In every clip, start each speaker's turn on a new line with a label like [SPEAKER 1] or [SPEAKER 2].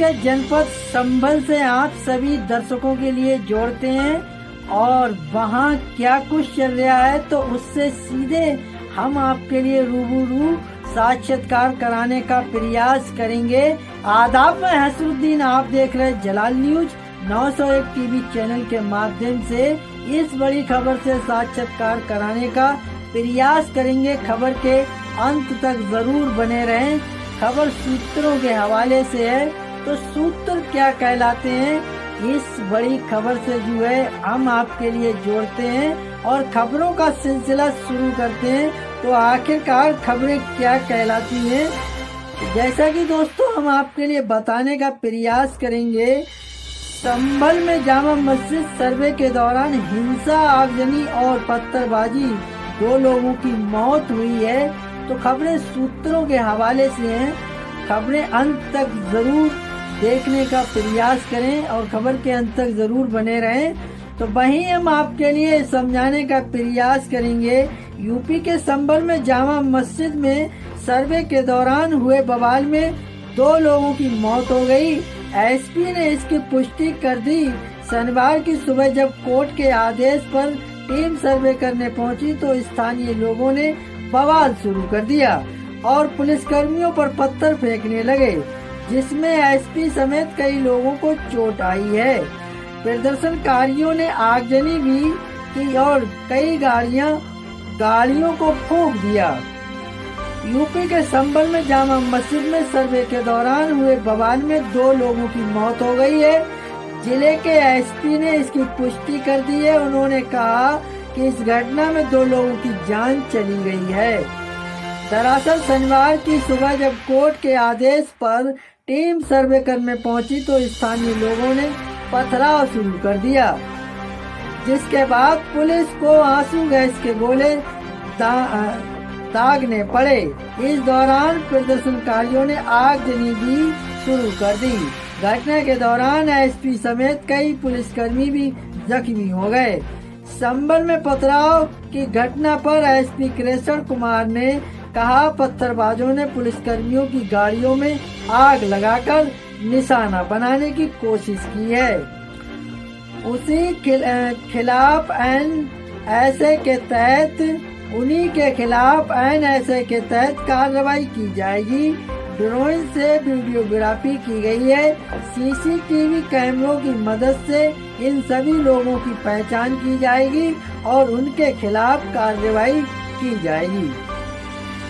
[SPEAKER 1] के जनपद संभल से आप सभी दर्शकों के लिए जोड़ते हैं और वहाँ क्या कुछ चल रहा है तो उससे सीधे हम आपके लिए रूबरू साक्षात्कार कराने का प्रयास करेंगे। आदाब, मैं हसरुद्दीन, आप देख रहे जलाल न्यूज 901 टीवी चैनल के माध्यम से इस बड़ी खबर से साक्षात्कार कराने का प्रयास करेंगे। खबर के अंत तक जरूर बने रहें। खबर सूत्रों के हवाले से है, तो सूत्र क्या कहलाते हैं इस बड़ी खबर से जो है हम आपके लिए जोड़ते हैं और खबरों का सिलसिला शुरू करते हैं। तो आखिरकार खबरें क्या कहलाती हैं, जैसा कि दोस्तों हम आपके लिए बताने का प्रयास करेंगे। संभल में जामा मस्जिद सर्वे के दौरान हिंसा, आगजनी और पत्थरबाजी 2 लोगों की मौत हुई है। तो खबरें सूत्रों के हवाले से हैं, खबरें अंत तक जरूर देखने का प्रयास करें और खबर के अंत तक जरूर बने रहें। तो वहीं हम आपके लिए समझाने का प्रयास करेंगे। यूपी के संभल में जामा मस्जिद में सर्वे के दौरान हुए बवाल में 2 लोगों की मौत हो गई। एसपी ने इसकी पुष्टि कर दी। शनिवार की सुबह जब कोर्ट के आदेश पर टीम सर्वे करने पहुंची तो स्थानीय लोगों ने बवाल शुरू कर दिया और पुलिसकर्मियों पर पत्थर फेंकने लगे, जिसमें एसपी समेत कई लोगों को चोट आई है। प्रदर्शनकारियों ने आगजनी भी की और कई गाड़ियों को फूंक दिया। यूपी के संभल में जामा मस्जिद में सर्वे के दौरान हुए बवाल में 2 लोगों की मौत हो गई है। जिले के एसपी ने इसकी पुष्टि कर दी है। उन्होंने कहा कि इस घटना में 2 लोगों की जान चली गई है। दरअसल शनिवार की सुबह जब कोर्ट के आदेश पर टीम सर्वे करने पहुंची तो स्थानीय लोगों ने पथराव शुरू कर दिया, जिसके बाद पुलिस को आंसू गैस के गोले दागने पड़े। इस दौरान प्रदर्शनकारियों ने आगजनी भी शुरू कर दी। घटना के दौरान एसपी समेत कई पुलिसकर्मी भी जख्मी हो गए। संभल में पथराव की घटना पर एसपी कृष्ण कुमार ने कहा, पत्थरबाजों ने पुलिसकर्मियों की गाड़ियों में आग लगाकर निशाना बनाने की कोशिश की है। उन्हीं के खिलाफ NSA के तहत कार्रवाई की जाएगी। ड्रोन से वीडियोग्राफी की गई है। सीसीटीवी कैमरों की मदद से इन सभी लोगों की पहचान की जाएगी और उनके खिलाफ कार्रवाई की जाएगी।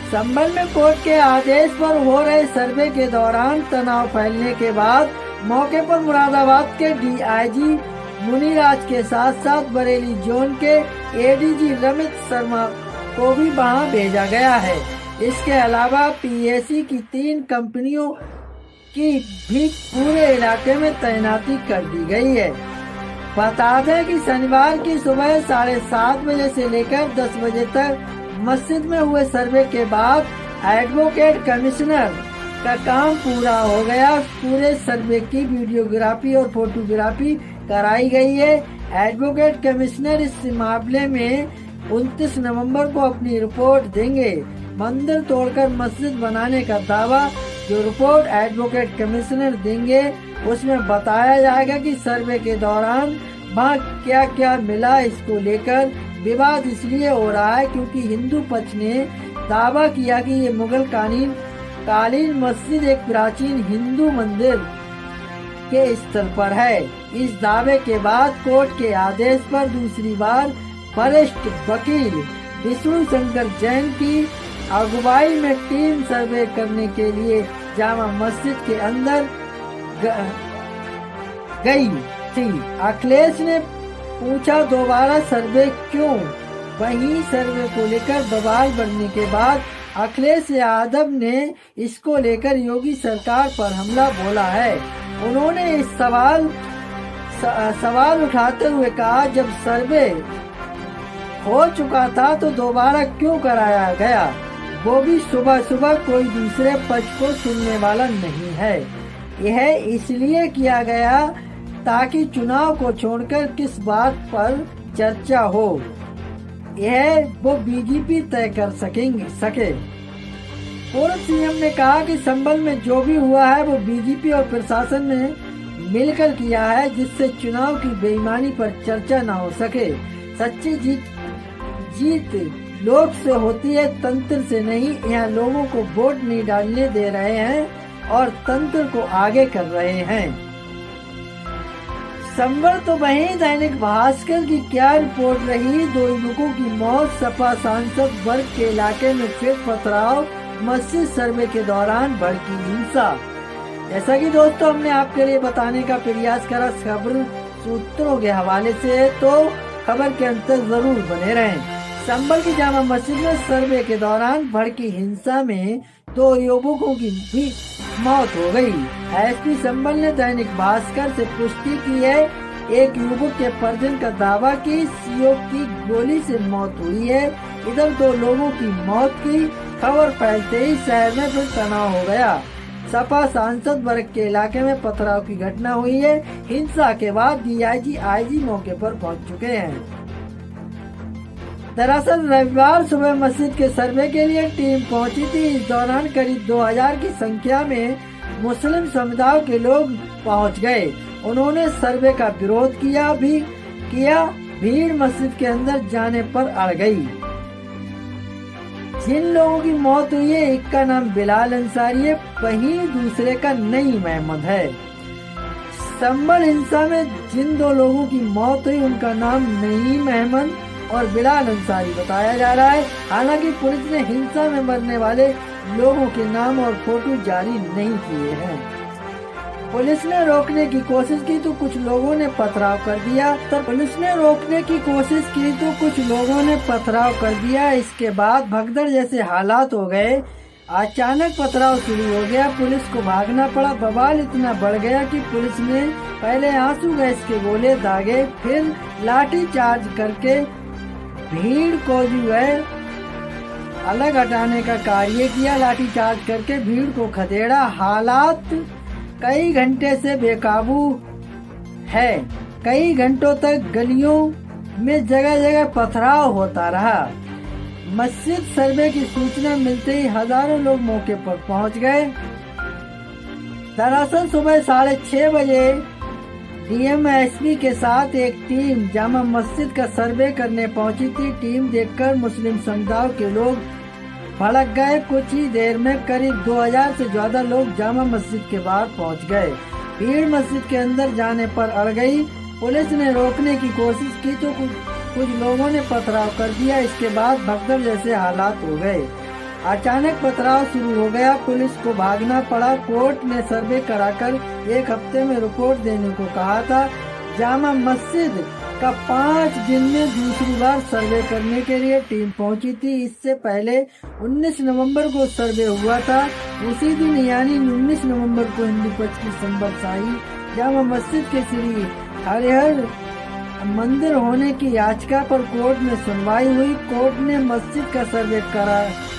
[SPEAKER 1] संभल में कोर्ट के आदेश पर हो रहे सर्वे के दौरान तनाव फैलने के बाद मौके पर मुरादाबाद के डीआईजी मुनिराज के साथ साथ बरेली जोन के एडीजी रमित शर्मा को भी वहां भेजा गया है। इसके अलावा पीएसी की 3 कंपनियों की भी पूरे इलाके में तैनाती कर दी गई है। बता दें कि शनिवार की सुबह 7:30 बजे से लेकर 10 बजे तक मस्जिद में हुए सर्वे के बाद एडवोकेट कमिश्नर का काम पूरा हो गया। पूरे सर्वे की वीडियोग्राफी और फोटोग्राफी कराई गई है। एडवोकेट कमिश्नर इस मामले में 29 नवंबर को अपनी रिपोर्ट देंगे। मंदिर तोड़कर मस्जिद बनाने का दावा जो रिपोर्ट एडवोकेट कमिश्नर देंगे उसमें बताया जाएगा कि सर्वे के दौरान वहाँ क्या क्या मिला। इसको लेकर विवाद इसलिए हो रहा है क्योंकि हिंदू पक्ष ने दावा किया कि ये मुगल कालीन मस्जिद एक प्राचीन हिंदू मंदिर के स्थल पर है। इस दावे के बाद कोर्ट के आदेश पर दूसरी बार वरिष्ठ वकील विष्णु शंकर जैन की अगुवाई में टीम सर्वे करने के लिए जामा मस्जिद के अंदर गई थी। अखिलेश ने पूछा दोबारा सर्वे क्यों? वहीं सर्वे को लेकर बवाल बढ़ने के बाद अखिलेश यादव ने इसको लेकर योगी सरकार पर हमला बोला है। उन्होंने इस सवाल उठाते हुए कहा, जब सर्वे हो चुका था तो दोबारा क्यों कराया गया, वो भी सुबह सुबह कोई दूसरे पक्ष को सुनने वाला नहीं है। यह इसलिए किया गया ताकि चुनाव को छोड़कर किस बात पर चर्चा हो, यह वो बीजेपी तय कर सके। पूर्व सीएम ने कहा कि संभल में जो भी हुआ है वो बीजेपी और प्रशासन ने मिलकर किया है, जिससे चुनाव की बेईमानी पर चर्चा न हो सके। सच्ची जीत लोक से होती है, तंत्र से नहीं। यहाँ लोगों को वोट नहीं डालने दे रहे हैं और तंत्र को आगे कर रहे हैं। संभल तो वहीं दैनिक भास्कर की क्या रिपोर्ट रही। 2 युवकों की मौत, सपा सांसद वर्ग के इलाके में फिर पथराव, मस्जिद सर्वे के दौरान भड़की हिंसा। जैसा कि दोस्तों हमने आपके लिए बताने का प्रयास करा खबर सूत्रों के हवाले से, तो खबर के अंत तक जरूर बने रहें। संभल की जामा मस्जिद में सर्वे के दौरान भड़की हिंसा में 2 युवकों की भी मौत हो गई। एसपी संभल ने दैनिक भास्कर से पुष्टि की है। एक युवक के परिजन का दावा कि सीओ की गोली से मौत हुई है। इधर 2 लोगों की मौत की खबर फैलते ही शहर में फिर तनाव हो गया। सपा सांसद वर्ग के इलाके में पथराव की घटना हुई है। हिंसा के बाद डीआईजी आईजी मौके पर पहुंच चुके हैं। दरअसल रविवार सुबह मस्जिद के सर्वे के लिए टीम पहुंची थी। इस दौरान करीब 2000 की संख्या में मुस्लिम समुदाय के लोग पहुंच गए। उन्होंने सर्वे का विरोध किया। भीड़ मस्जिद के अंदर जाने पर अड़ गई। जिन लोगों की मौत हुई है, एक का नाम बिलाल अंसारी है, वहीं दूसरे का नईम अहमद है। संभल हिंसा में जिन 2 लोगों की मौत हुई उनका नाम नईम अहमद और बिलाल अंसारी बताया जा रहा है। हालांकि पुलिस ने हिंसा में मरने वाले लोगों के नाम और फोटो जारी नहीं किए हैं। पुलिस ने रोकने की कोशिश की तो कुछ लोगों ने पथराव कर दिया। इसके बाद भगदड़ जैसे हालात हो गए। अचानक पथराव शुरू हो गया। पुलिस को भागना पड़ा। बवाल इतना बढ़ गया कि पुलिस ने पहले आंसू गैस के गोले दागे, फिर लाठी चार्ज करके भीड़ को जो है अलग हटाने का कार्य किया। लाठी चार्ज करके भीड़ को खदेड़ा। हालात कई घंटे से बेकाबू है। कई घंटों तक गलियों में जगह जगह पथराव होता रहा। मस्जिद सर्वे की सूचना मिलते ही हजारों लोग मौके पर पहुंच गए। दरअसल सुबह 6:30 बजे डीएमएसपी के साथ एक टीम जामा मस्जिद का सर्वे करने पहुंची थी। टीम देखकर मुस्लिम समुदाय के लोग भड़क गए। कुछ ही देर में करीब 2000 से ज्यादा लोग जामा मस्जिद के बाहर पहुंच गए। भीड़ मस्जिद के अंदर जाने पर अड़ गई। पुलिस ने रोकने की कोशिश की तो कुछ लोगों ने पथराव कर दिया। इसके बाद भगदड़ जैसे हालात हो गए। अचानक पथराव शुरू हो गया। पुलिस को भागना पड़ा। कोर्ट ने सर्वे कराकर 1 हफ्ते में रिपोर्ट देने को कहा था। जामा मस्जिद का 5 दिन में दूसरी बार सर्वे करने के लिए टीम पहुंची थी। इससे पहले 19 नवंबर को सर्वे हुआ था। उसी दिन यानी 19 नवंबर को हिंदू पक्ष की संभल शाही जामा मस्जिद के श्री हरिहर मंदिर होने की याचिका पर कोर्ट में सुनवाई हुई। कोर्ट ने मस्जिद का सर्वे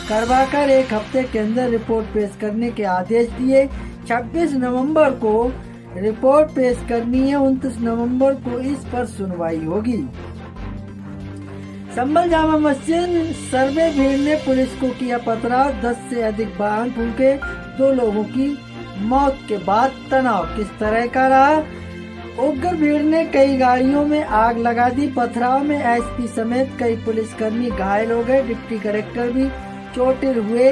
[SPEAKER 1] करवाकर 1 हफ्ते के अंदर रिपोर्ट पेश करने के आदेश दिए। 26 नवंबर को रिपोर्ट पेश करनी है। 29 नवंबर को इस पर सुनवाई होगी। संभल जामा मस्जिद सर्वे भीड़ ने पुलिस को किया पथराव। 10 से अधिक वाहन फूंके। 2 लोगों की मौत के बाद तनाव किस तरह का रहा। उग्र भीड़ ने कई गाड़ियों में आग लगा दी। पथराव में एसपी समेत कई पुलिसकर्मी घायल हो गए। डिप्टी कलेक्टर भी चोटिल हुए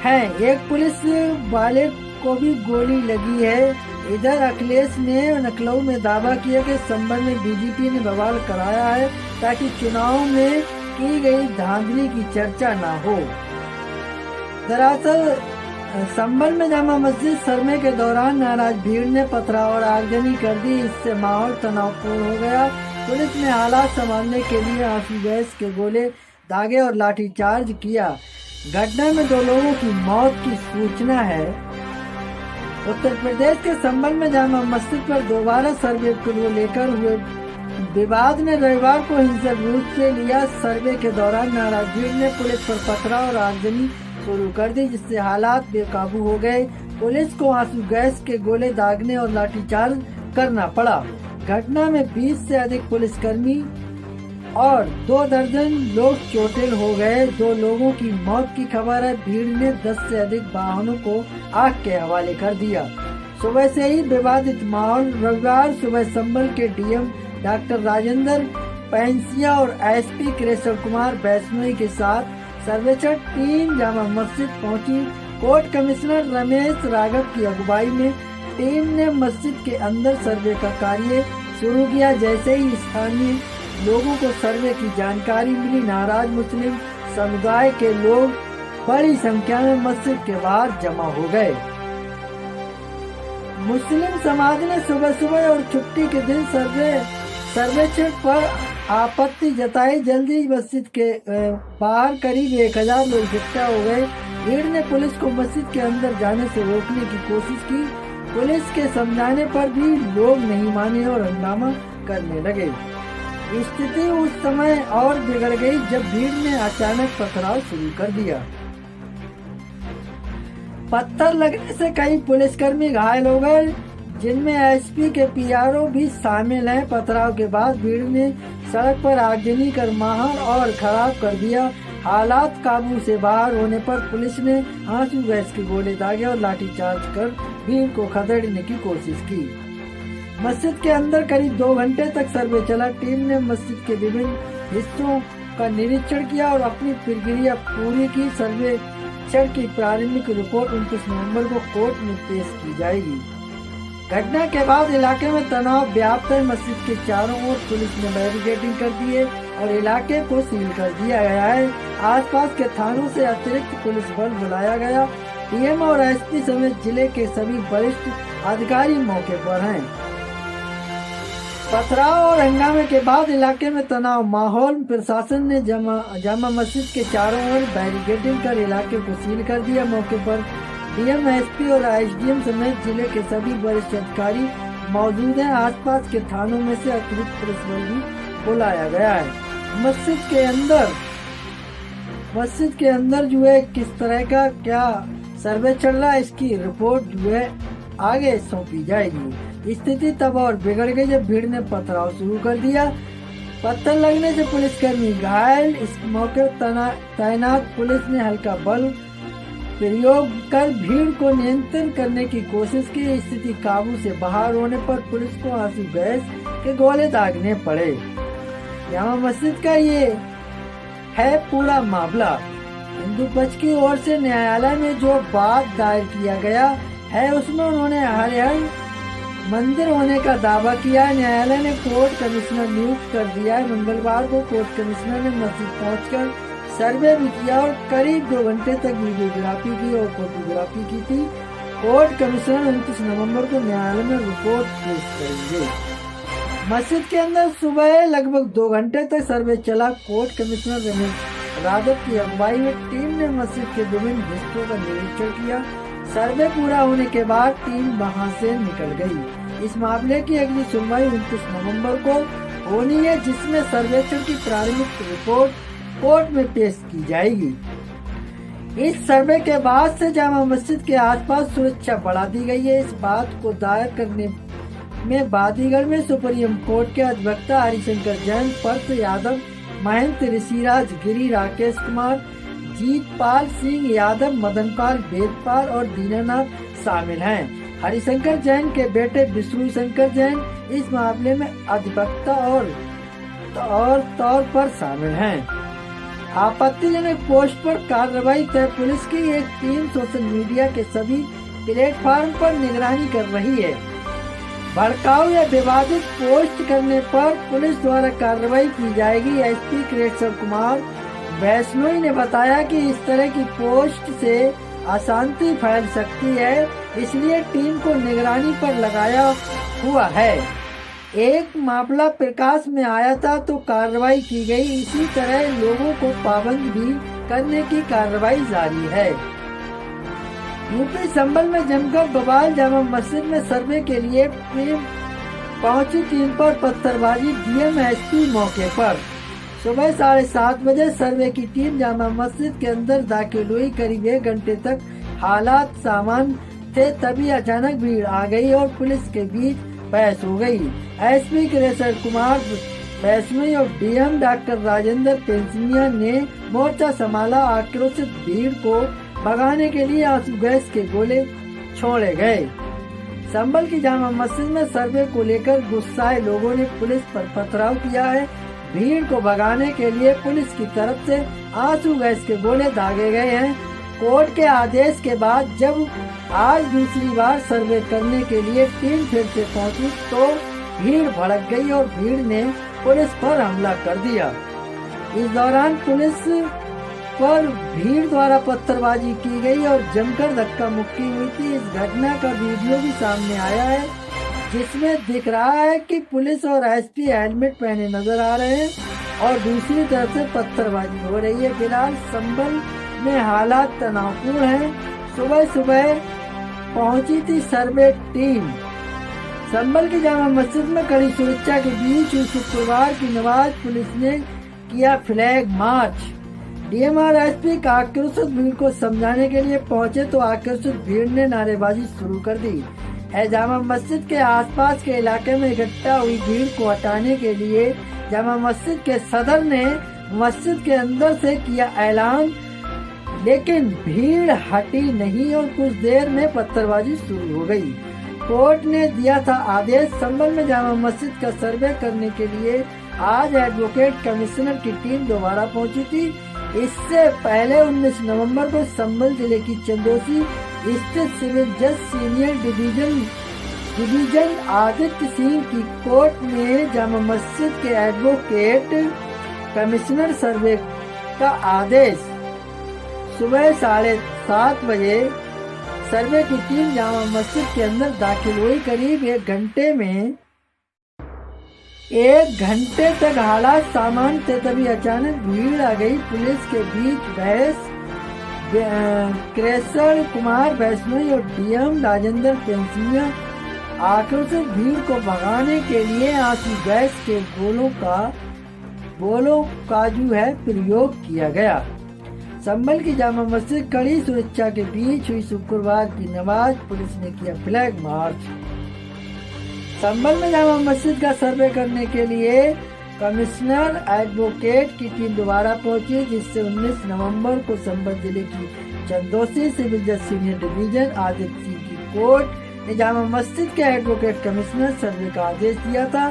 [SPEAKER 1] हैं। एक पुलिस वाले को भी गोली लगी है। इधर अखिलेश ने लखनऊ में दावा किया कि संभल में बीजेपी ने बवाल कराया है ताकि चुनाव में की गई धांधली की चर्चा न हो। दरअसल संभल में जामा मस्जिद सर्वे के दौरान नाराज भीड़ ने पथराव और आगजनी कर दी। इससे माहौल तनावपूर्ण हो गया। पुलिस ने हालात संभालने के लिए आंसू गैस के गोले दागे और लाठीचार्ज किया। घटना में 2 लोगों की मौत की सूचना है। उत्तर प्रदेश के संभल में जामा मस्जिद पर दोबारा सर्वे को लेकर हुए विवाद ने रविवार को हिंसक रूप से लिया। सर्वे के दौरान नाराज भीड़ ने पुलिस पर पथराव और आगजनी शुरू कर दी, जिससे हालात बेकाबू हो गए। पुलिस को आंसू गैस के गोले दागने और लाठीचार्ज करना पड़ा। घटना में 20 से अधिक पुलिसकर्मी और 2 दर्जन लोग चोटिल हो गए। 2 लोगों की मौत की खबर है। भीड़ ने 10 से अधिक वाहनों को आग के हवाले कर दिया। सुबह से ही विवादित माहौल। रविवार सुबह संभल के डीएम डॉक्टर राजेंद्र पैंसिया और एसपी कृष्ण कुमार वैष्णोई के साथ सर्वेक्षण टीम जामा मस्जिद पहुंची। कोर्ट कमिश्नर रमेश राघव की अगुवाई में टीम ने मस्जिद के अंदर सर्वे का कार्य शुरू किया। जैसे ही स्थानीय लोगों को सर्वे की जानकारी मिली, नाराज मुस्लिम समुदाय के लोग बड़ी संख्या में मस्जिद के बाहर जमा हो गए। मुस्लिम समाज ने सुबह सुबह और छुट्टी के दिन सर्वेक्षण पर आपत्ति जताई। जल्दी मस्जिद के बाहर करीब 1000 लोग इकट्ठा हो गए। भीड़ ने पुलिस को मस्जिद के अंदर जाने से रोकने की कोशिश की। पुलिस के समझाने पर भी लोग नहीं माने और हंगामा करने लगे। स्थिति उस समय और बिगड़ गई जब भीड़ ने अचानक पथराव शुरू कर दिया। पत्थर लगने से कई पुलिसकर्मी घायल हो गए, जिनमें एसपी के पीआरओ भी शामिल हैं। पथराव के बाद भीड़ ने सड़क पर आगजनी कर माहौल और खराब कर दिया। हालात काबू से बाहर होने पर पुलिस ने आंसू गैस के गोले दागे और लाठीचार्ज कर भीड़ को खदेड़ने की कोशिश की। मस्जिद के अंदर करीब 2 घंटे तक सर्वे चला। टीम ने मस्जिद के विभिन्न हिस्सों का निरीक्षण किया और अपनी प्रक्रिया पूरी की। सर्वेक्षण की प्रारंभिक रिपोर्ट 29 नवंबर को कोर्ट में पेश की जाएगी। घटना के बाद इलाके में तनाव व्याप्त है। मस्जिद के चारों ओर पुलिस ने बैरिकेडिंग कर दी है और इलाके को सील कर दिया गया है। आसपास के थानों से अतिरिक्त पुलिस बल बुलाया गया। डीएम और एसपी समेत जिले के सभी वरिष्ठ अधिकारी मौके पर हैं। पथराव और हंगामे के बाद इलाके में तनाव माहौल। प्रशासन ने जामा मस्जिद के चारों ओर बैरिकेडिंग कर इलाके को सील कर दिया। मौके पर डीएम, एसपी और एसडीएम समेत जिले के सभी वरिष्ठ अधिकारी मौजूद हैं। आसपास के थानों में से अतिरिक्त पुलिस बल भी बुलाया गया है। मस्जिद के अंदर जो है किस तरह का क्या सर्वे चल रहा है, इसकी रिपोर्ट जो है आगे सौंपी जाएगी। स्थिति तब और बिगड़ गई जब भीड़ ने पथराव शुरू कर दिया। पत्थर लगने से पुलिसकर्मी घायल। इस मौके तैनात पुलिस ने हल्का बल प्रयोग कर भीड़ को नियंत्रण करने की कोशिश की। स्थिति काबू से बाहर होने पर पुलिस को आंसू गैस के गोले दागने पड़े। जामा मस्जिद का ये है पूरा मामला। हिंदू पक्ष की ओर से न्यायालय में जो बात दायर किया गया है उसमें उन्होंने हरिहर मंदिर होने का दावा किया। न्यायालय ने कोर्ट कमिश्नर नियुक्त कर दिया है। मंगलवार को कोर्ट कमिश्नर ने मस्जिद पहुंचकर सर्वे भी किया और करीब 2 घंटे तक वीडियोग्राफी की और फोटोग्राफी की थी। कोर्ट कमिश्नर 29 नवंबर को न्यायालय में रिपोर्ट पेश करेंगे। मस्जिद के अंदर सुबह लगभग 2 घंटे तक सर्वे चला। कोर्ट कमिश्नर रमेश राघव की अगुवाई में टीम ने मस्जिद के विभिन्न हिस्सों का निरीक्षण किया। सर्वे पूरा होने के बाद टीम वहां से निकल गई। इस मामले की अगली सुनवाई 29 नवंबर को होनी है, जिसमें सर्वेक्षण की प्रारंभिक रिपोर्ट कोर्ट में पेश की जाएगी। इस सर्वे के बाद से जामा मस्जिद के आसपास सुरक्षा बढ़ा दी गई है। इस बात को दायर करने में बादीगढ़ में सुप्रीम कोर्ट के अधिवक्ता हरिशंकर जैन, पर्थ यादव, महेंद्र ऋषिराज गिरी, राकेश कुमार, जीतपाल सिंह यादव, मदनपाल वेदपाल और दीनानाथ शामिल हैं। हरिशंकर जैन के बेटे विष्णु शंकर जैन इस मामले में अधिवक्ता और तौर पर शामिल हैं। आपत्तिजनक पोस्ट पर कार्रवाई तय। पुलिस की एक टीम सोशल मीडिया के सभी प्लेटफॉर्म पर निगरानी कर रही है। भड़काऊ या विवादित पोस्ट करने पर पुलिस द्वारा कार्रवाई की जाएगी। एसपी कृष्ण कुमार वैष्णोई ने बताया कि इस तरह की पोस्ट से अशांति फैल सकती है, इसलिए टीम को निगरानी पर लगाया हुआ है। एक मामला प्रकाश में आया था तो कार्रवाई की गई। इसी तरह लोगों को पाबंद भी करने की कार्रवाई जारी है। यूपी संभल में जमकर बवाल। जामा मस्जिद में सर्वे के लिए पहुंची टीम पर पत्थरबाजी। डीएम, एसपी मौके पर। सुबह 7:30 बजे सर्वे की टीम जामा मस्जिद के अंदर दाखिल हुई। करीब 1 घंटे तक हालात सामान्य थे, तभी अचानक भीड़ आ गई और पुलिस के बीच बहस हो गई। एसपी कृष्ण कुमार वैष्णवी और डीएम डॉक्टर राजेंद्र पेंसिनिया ने मोर्चा संभाला। आक्रोशित भीड़ को भगाने के लिए आंसू गैस के गोले छोड़े गए। संभल की जामा मस्जिद में सर्वे को लेकर गुस्साए लोगों ने पुलिस पर पथराव किया है। भीड़ को भगाने के लिए पुलिस की तरफ से आंसू गैस के गोले दागे गए हैं। कोर्ट के आदेश के बाद जब आज दूसरी बार सर्वे करने के लिए टीम फिर से पहुंची तो भीड़ भड़क गई और भीड़ ने पुलिस पर हमला कर दिया। इस दौरान पुलिस पर भीड़ द्वारा पत्थरबाजी की गई और जमकर धक्का मुक्की हुई थी। इस घटना का वीडियो भी सामने आया है जिसमें दिख रहा है कि पुलिस और एसपी हेलमेट पहने नजर आ रहे हैं और दूसरी तरफ से पत्थरबाजी हो रही है। फिलहाल संभल में हालात तनावपूर्ण हैं। सुबह सुबह पहुंची थी सर्वे टीम। संभल की जामा मस्जिद में कड़ी सुरक्षा के बीच शुक्रवार की नमाज पुलिस ने किया फ्लैग मार्च। डीएम और एसपी का आक्रोशित भीड़ को समझाने के लिए पहुंचे तो आक्रोशित भीड़ ने नारेबाजी शुरू कर दी है। जामा मस्जिद के आसपास के इलाके में इकट्ठा हुई भीड़ को हटाने के लिए जामा मस्जिद के सदर ने मस्जिद के अंदर से किया ऐलान, लेकिन भीड़ हटी नहीं और कुछ देर में पत्थरबाजी शुरू हो गई। कोर्ट ने दिया था आदेश। संभल में जामा मस्जिद का सर्वे करने के लिए आज एडवोकेट कमिश्नर की टीम दोबारा पहुंची थी। इससे पहले 19 नवंबर को संभल जिले की चंदोसी स्थित सिविल जज सीनियर डिवीजन आदित्य सिंह की कोर्ट में जामा मस्जिद के एडवोकेट कमिश्नर सर्वे का आदेश। सुबह 7:30 बजे सर्वे की टीम जामा मस्जिद के अंदर दाखिल हुई। करीब एक घंटे तक हालात सामान्य थे, तभी अचानक भीड़ आ गई। पुलिस के बीच बहस। कृष्ण कुमार वैष्णवी और डीएम राजेंद्र पेंसिनिया आक्रोशित भीड़ को भगाने के लिए आंसू गैस के गोलों का जो है प्रयोग किया गया। संभल की जामा मस्जिद कड़ी सुरक्षा के बीच हुई शुक्रवार की नमाज। पुलिस ने किया फ्लैग मार्च। संभल में जामा मस्जिद का सर्वे करने के लिए कमिश्नर एडवोकेट की टीम दोबारा पहुंची, जिससे 19 नवंबर को संभल जिले की चंदोसी सिविल जज सीनियर डिवीजन आदित्य सिंह की कोर्ट ने जामा मस्जिद के एडवोकेट कमिश्नर सर्वे का आदेश दिया था।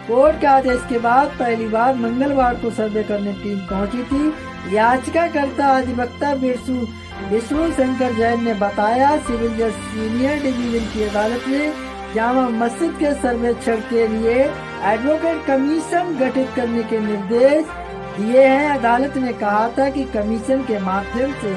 [SPEAKER 1] कोर्ट के आदेश के बाद पहली बार मंगलवार को सर्वे करने टीम पहुंची थी। याचिकाकर्ता अधिवक्ता विष्णु शंकर जैन ने बताया, सिविल जज सीनियर डिवीजन की अदालत ने जामा मस्जिद के सर्वेक्षण के लिए एडवोकेट कमीशन गठित करने के निर्देश दिए हैं। अदालत ने कहा था कि कमीशन के माध्यम से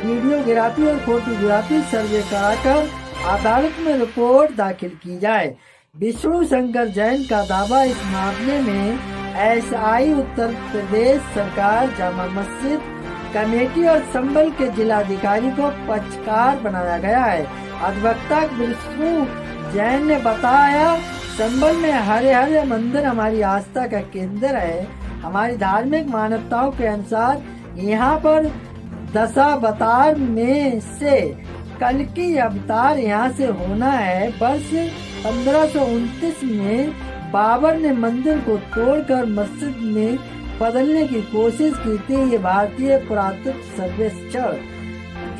[SPEAKER 1] वीडियोग्राफी और फोटोग्राफी सर्वे कराकर अदालत में रिपोर्ट दाखिल की जाए। विष्णु शंकर जैन का दावा, इस मामले में एसआई उत्तर प्रदेश सरकार, जामा मस्जिद कमेटी और संभल के जिलाधिकारी को पक्षकार बनाया गया है। अधिवक्ता विष्णु जैन ने बताया, संभल में हरे हरे मंदिर हमारी आस्था का केंद्र है। हमारी धार्मिक मान्यताओं के अनुसार यहाँ पर दशावतार में से कल्कि अवतार यहाँ से होना है। वर्ष 1529 में बाबर ने मंदिर को तोड़कर मस्जिद में बदलने की कोशिश की थी। ये भारतीय पुरातत्व सर्वेक्षण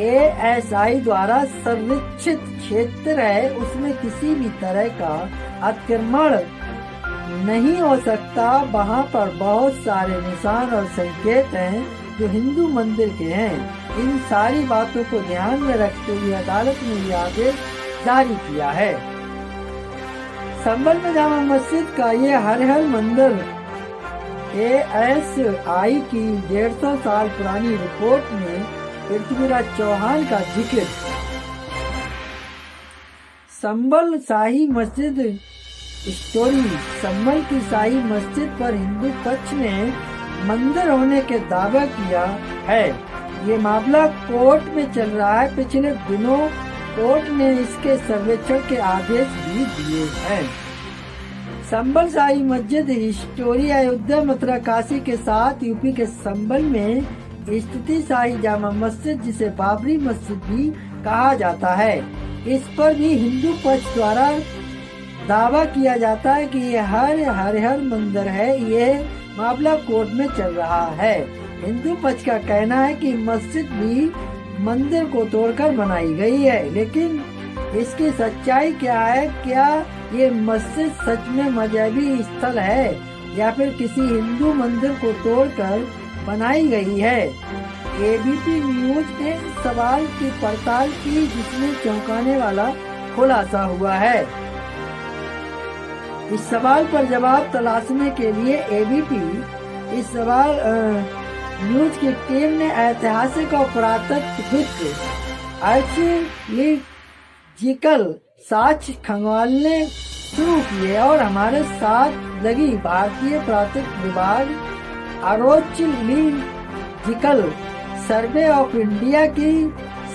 [SPEAKER 1] एएसआई द्वारा संरक्षित क्षेत्र है, उसमें किसी भी तरह का अतिक्रमण नहीं हो सकता। वहाँ पर बहुत सारे निशान और संकेत हैं जो हिंदू मंदिर के हैं। इन सारी बातों को ध्यान में रखते हुए अदालत ने यह आदेश जारी किया है। संभल में जामा मस्जिद का ये हर मंदिर एएसआई की 150 साल पुरानी रिपोर्ट में पृथ्वीराज चौहान का जिक्र। संभल शाही मस्जिद स्टोरी। संभल की शाही मस्जिद पर हिंदू पक्ष ने मंदिर होने के दावा किया है। ये मामला कोर्ट में चल रहा है। पिछले दिनों कोर्ट ने इसके सर्वेक्षण के आदेश भी दिए हैं। संभल शाही मस्जिद हिस्टोरी। अयोध्या, मथुरा, काशी के साथ यूपी के संभल में स्थिति शाही जामा मस्जिद, जिसे बाबरी मस्जिद भी कहा जाता है, इस पर भी हिंदू पक्ष द्वारा दावा किया जाता है कि ये हर मंदिर है। ये मामला कोर्ट में चल रहा है। हिंदू पक्ष का कहना है कि मस्जिद भी मंदिर को तोड़कर बनाई गई है, लेकिन इसकी सच्चाई क्या है? क्या ये मस्जिद सच में मजहबी स्थल है या फिर किसी हिंदू मंदिर को तोड़कर बनाई गई है? एबीपी न्यूज ने इस सवाल की पड़ताल की, जिसमें चौंकाने वाला खुलासा हुआ है। इस सवाल पर जवाब तलाशने के लिए एबीपी इस सवाल न्यूज की टीम ने ऐतिहासिक और पुरातत्वविद आर्कियोलॉजिकल साक्ष्य खंगालने शुरू किए और हमारे साथ लगी भारतीय पुरातत्व विभाग आर्कियोलॉजिकल सर्वे ऑफ इंडिया की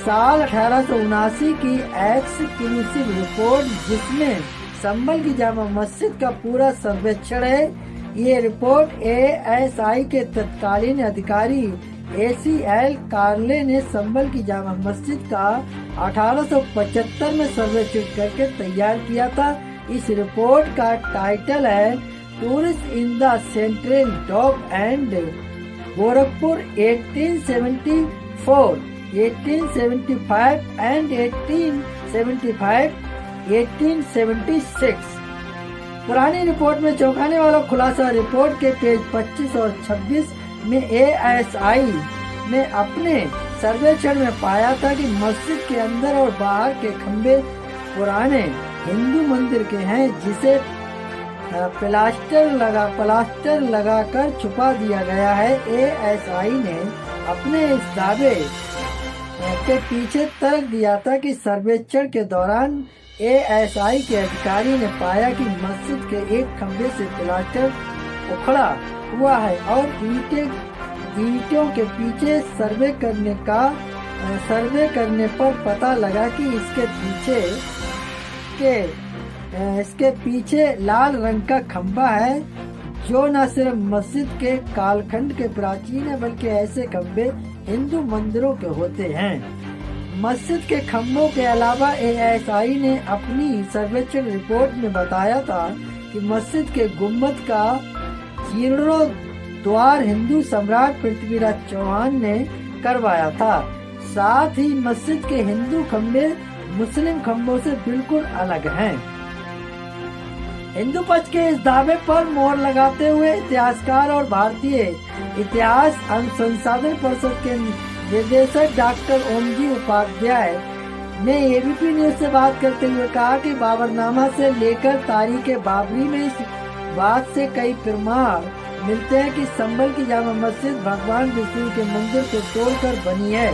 [SPEAKER 1] साल 1879 की एक्सक्लूसिव रिपोर्ट, जिसमें संभल की जामा मस्जिद का पूरा सर्वेक्षण है। ये रिपोर्ट एएसआई के तत्कालीन अधिकारी एसीएल कार्ले ने संभल की जामा मस्जिद का 1875 में सर्वेक्षण करके तैयार किया था। इस रिपोर्ट का टाइटल है tourist in the central dog and Gorakhpur 1874, 1875 and 1875, 1876। पुरानी रिपोर्ट में चौंकाने वाला खुलासा। रिपोर्ट के पेज 25 और 26 में एएसआई ने अपने सर्वेक्षण में पाया था कि मस्जिद के अंदर और बाहर के खंभे पुराने हिंदू मंदिर के हैं, जिसे प्लास्टर लगाकर छुपा दिया गया है। एएसआई ने अपने इस दावे के पीछे तर्क दिया था कि सर्वेक्षण के दौरान एएसआई के अधिकारी ने पाया कि मस्जिद के एक खंभे से प्लास्टर उखड़ा हुआ है और ईंटों के पीछे सर्वे करने पर पता लगा कि इसके पीछे लाल रंग का खंभा है, जो न सिर्फ मस्जिद के कालखंड के प्राचीन है, बल्कि ऐसे खंभे हिंदू मंदिरों के होते हैं। मस्जिद के खंभों के अलावा एएसआई ने अपनी सर्वेक्षण रिपोर्ट में बताया था कि मस्जिद के गुम्बद का जीर्णोद्धार हिंदू सम्राट पृथ्वीराज चौहान ने करवाया था। साथ ही मस्जिद के हिंदू खंभे मुस्लिम खंभों से बिल्कुल अलग हैं। हिंदू पक्ष के इस दावे पर मोहर लगाते हुए इतिहासकार और भारतीय इतिहास अनुसंधान परिषद के निदेशक डॉक्टर ओमजी उपाध्याय ने एबीपी न्यूज से बात करते हुए कहा कि बाबरनामा से लेकर तारीख बाबरी में इस बात से कई प्रमाण मिलते हैं कि संभल की जामा मस्जिद भगवान विष्णु के मंदिर को तोड़कर बनी है।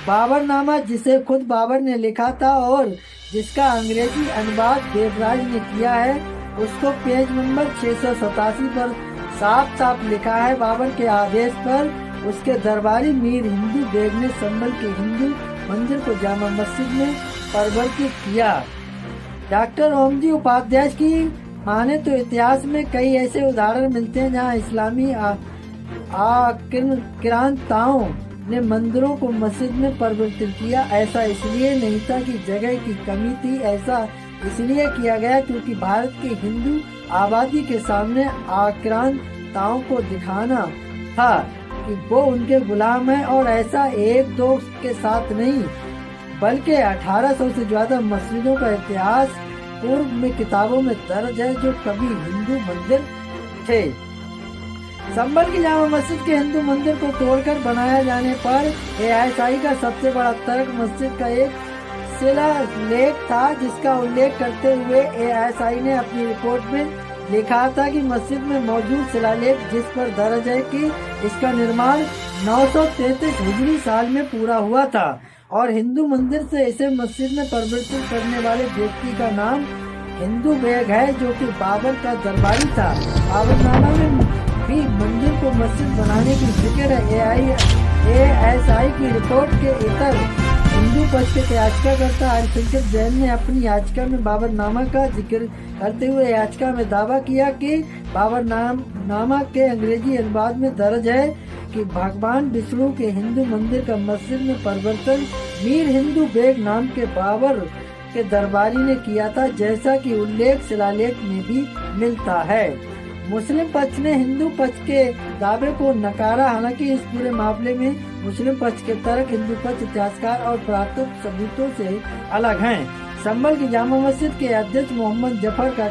[SPEAKER 1] बाबरनामा, जिसे खुद बाबर ने लिखा था और जिसका अंग्रेजी अनुवाद देवराज ने किया है, उसको पेज नंबर 687 पर साफ साफ लिखा है। बाबर के आदेश पर उसके दरबारी मीर हिंदू बेग ने संभल के हिंदू मंदिर को जामा मस्जिद में परिवर्तित किया। डॉक्टर ओमजी उपाध्याय की माने तो इतिहास में कई ऐसे उदाहरण मिलते हैं जहां इस्लामी आक्रांताओं ने मंदिरों को मस्जिद में परिवर्तित किया। ऐसा इसलिए नहीं था कि जगह की कमी थी, ऐसा इसलिए किया गया क्योंकि भारत की हिंदू आबादी के सामने आक्रांताओं को दिखाना था कि वो उनके गुलाम हैं, और ऐसा एक दो के साथ नहीं बल्कि 1800 से ज्यादा मस्जिदों का इतिहास पूर्व में किताबों में दर्ज है जो कभी हिंदू मंदिर थे। संभल की जामा मस्जिद के हिंदू मंदिर को तोड़कर बनाया जाने पर एएसआई का सबसे बड़ा तर्क मस्जिद का एक शिलालेख था, जिसका उल्लेख करते हुए एएसआई ने अपनी रिपोर्ट में लिखा था कि मस्जिद में मौजूद शिलालेख जिस पर दर्ज है कि इसका निर्माण 933 हिजरी साल में पूरा हुआ था और हिंदू मंदिर से इसे मस्जिद में परिवर्तित करने वाले व्यक्ति का नाम हिंदू बेग है, जो कि बाबर का दरबारी था। बाबरनामा में भी मंदिर को मस्जिद बनाने की जिक्र है। एएसआई की रिपोर्ट के इतर हिंदू पक्ष के याचिकाकर्ता हरिशंकर जैन ने अपनी याचिका में बाबरनामा का जिक्र करते हुए याचिका में दावा किया कि बाबरनामा के अंग्रेजी अनुवाद में दर्ज है कि भगवान विष्णु के हिंदू मंदिर का मस्जिद में परिवर्तन मीर हिंदू बेग नाम के बाबर के दरबारी ने किया था, जैसा कि उल्लेख शिलालेख में भी मिलता है। मुस्लिम पक्ष ने हिंदू पक्ष के दावे को नकारा। हालांकि इस पूरे मामले में मुस्लिम पक्ष के तर्क हिंदू पक्ष इतिहासकार और पुरातत्व सबूतों से अलग हैं। संभल की जामा मस्जिद के अध्यक्ष मोहम्मद जफर का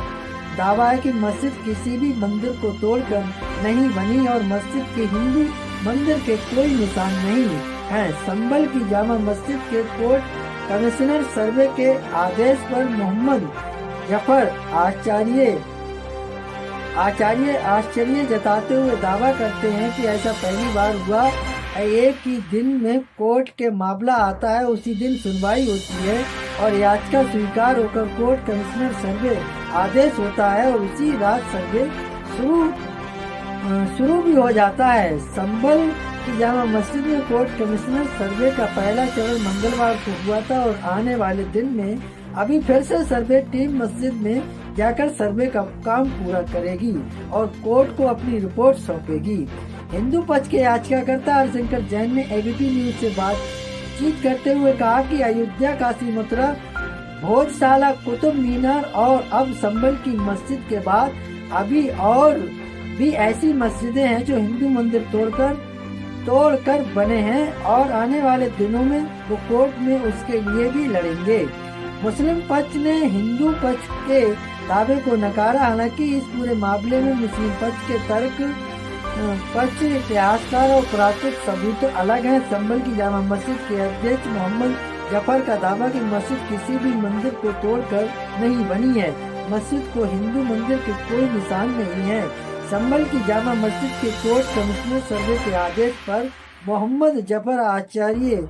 [SPEAKER 1] दावा है कि मस्जिद किसी भी मंदिर को तोड़कर नहीं बनी और मस्जिद के हिंदू मंदिर के कोई निशान नहीं है। संभल की जामा मस्जिद के कोर्ट कमिश्नर सर्वे के आदेश पर मोहम्मद जफर आश्चर्य जताते हुए दावा करते हैं कि ऐसा पहली बार हुआ। एक ही दिन में कोर्ट के मामला आता है, उसी दिन सुनवाई होती है और याचिका स्वीकार होकर कोर्ट कमिश्नर सर्वे आदेश होता है और उसी रात सर्वे शुरू भी हो जाता है। संभल की जामा मस्जिद में कोर्ट कमिश्नर सर्वे का पहला चरण मंगलवार को हुआ था और आने वाले दिन में अभी फिर से सर्वे टीम मस्जिद में जाकर सर्वे का काम पूरा करेगी और कोर्ट को अपनी रिपोर्ट सौंपेगी। हिंदू पक्ष के याचिकाकर्ता हरशंकर जैन ने एबीपी न्यूज से बातचीत करते हुए कहा कि अयोध्या, काशी, मथुरा, भोजशाला, कुतुब मीनार और अब संभल की मस्जिद के बाद अभी और भी ऐसी मस्जिदें हैं जो हिंदू मंदिर तोड़कर बने हैं और आने वाले दिनों में वो कोर्ट में उसके लिए भी लड़ेंगे। मुस्लिम पक्ष ने हिंदू पक्ष के दावे को नकारा। हालांकि इस पूरे मामले में मुस्लिम पक्ष के तर्क पक्ष इतिहासकार और पुरातत्व सबूत अलग हैं। संभल की जामा मस्जिद के अध्यक्ष मोहम्मद जफर का दावा कि मस्जिद किसी भी मंदिर को तोड़कर नहीं बनी है। मस्जिद को हिंदू मंदिर के कोई निशान नहीं है। संभल की जामा मस्जिद के कोर्ट कमिश्नर सर्वे के आदेश पर मोहम्मद जफर आश्चर्य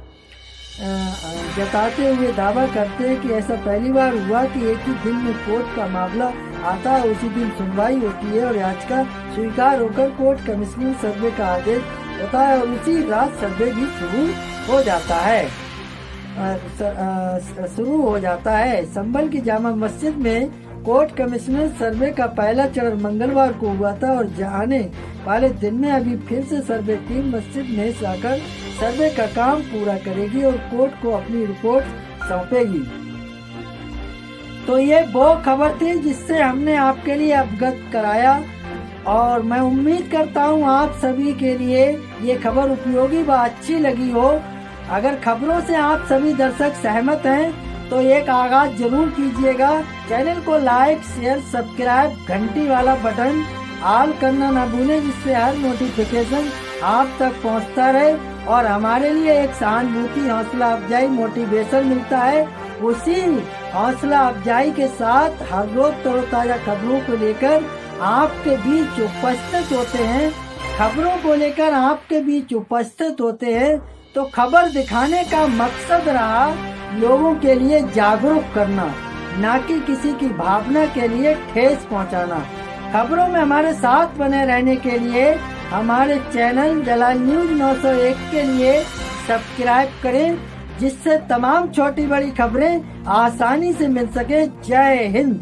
[SPEAKER 1] जताते हुए दावा करते हैं कि ऐसा पहली बार हुआ कि एक ही दिन में कोर्ट का मामला आता है, उसी दिन सुनवाई होती है और याचिका स्वीकार होकर कोर्ट कमिश्नर सर्वे का आदेश होता है और उसी रात सर्वे भी शुरू हो जाता है। संभल की जामा मस्जिद में कोर्ट कमिश्नर सर्वे का पहला चरण मंगलवार को हुआ था और आने वाले दिन में अभी फिर से सर्वे टीम मस्जिद में जाकर सर्वे का काम पूरा करेगी और कोर्ट को अपनी रिपोर्ट सौंपेगी। तो ये वो खबर थी जिससे हमने आपके लिए अवगत कराया और मैं उम्मीद करता हूँ आप सभी के लिए ये खबर उपयोगी व अच्छी लगी हो। अगर खबरों से आप सभी दर्शक सहमत हैं तो एक आगाज जरूर कीजिएगा। चैनल को लाइक, शेयर, सब्सक्राइब, घंटी वाला बटन ऑल करना ना भूलें, जिससे हर नोटिफिकेशन आप तक पहुंचता रहे और हमारे लिए एक सहानुभूति, हौसला अफजाई, मोटिवेशन मिलता है। उसी हौसला अफजाई के साथ हर रोज तरोताजा खबरों को लेकर आपके बीच उपस्थित होते हैं। तो खबर दिखाने का मकसद रहा लोगों के लिए जागरूक करना, ना कि किसी की भावना के लिए ठेस पहुंचाना। खबरों में हमारे साथ बने रहने के लिए हमारे चैनल जलाल न्यूज 901 के लिए सब्सक्राइब करें, जिससे तमाम छोटी बड़ी खबरें आसानी से मिल सके। जय हिंद।